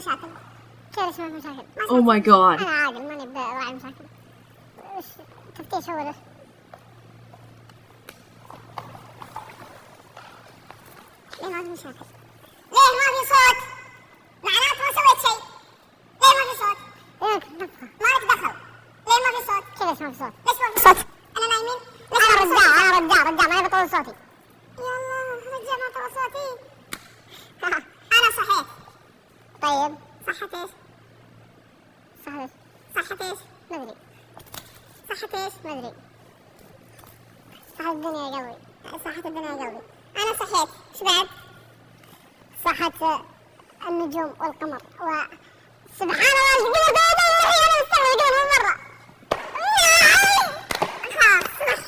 مشاكل. كيف اسمه مشاكل؟ Oh my god. أنا عاقل ماني براعي مشاكل. وش تفتيش أوله؟ ليه ما في مشاكل؟ ليه ما في صوت؟ معناته ما سويت شيء. ليه ما في صوت؟ ما لك دخل. ليه ما في صوت؟ كيف ما في صوت؟ ليش ما في صوت؟ أنا نايمين؟ أنا رجال ما بطول صوتي. يلا رجال ما طول صوتي. أنا صحيت. طيب صحت ايش؟ صحت ايش؟ ما ادري. صحت ايش؟ ما ادري. صحت الدنيا يا قلبي. صحت الدنيا يا قلبي. انا صحيت. ايش بعد؟ صحت النجوم والقمر سبحان الله ايش قلت انا مستوعب قبل مرة. خلاص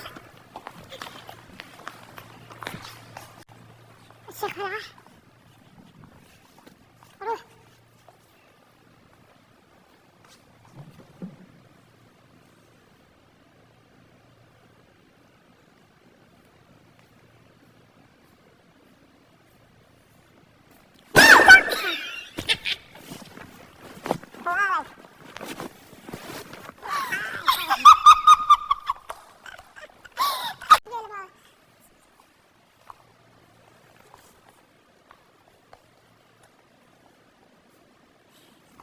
الشيخ فلاح روح.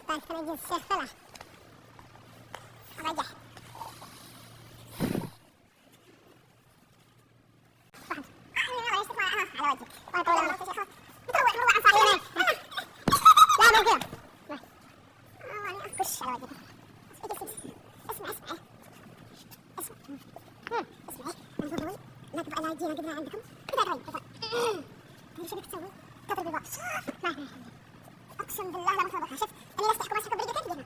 بعد كده يجي الشيخ فلاح رجع على وجهك وأنا طول مروع عن صاحبي لا مو كذا والله أخش على وجهك. اسمعي أنا ضروري لا تبقى لا يجينا قدنا عندكم كذا روي ايش بدك تسوي؟ تضرب الباب ما في اقسم بالله لا ما توضحها. شفت اني لا استحكم اسحب بريقك قدنا ما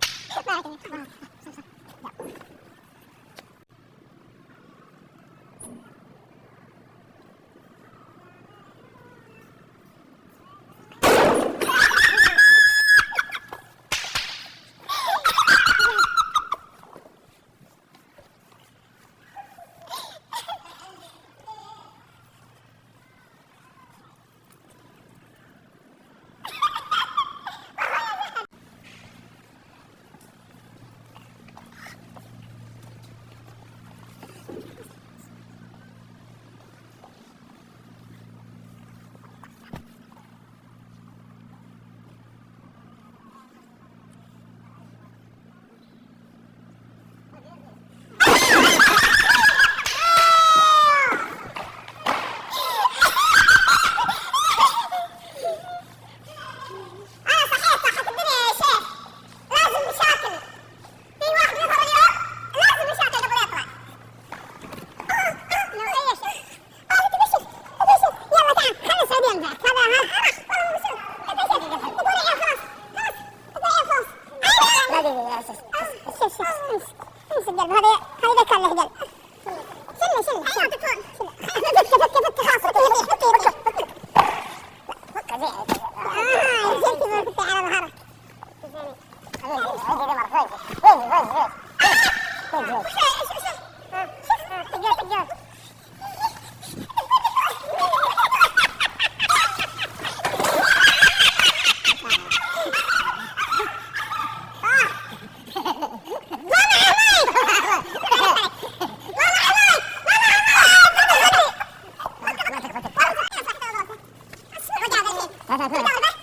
في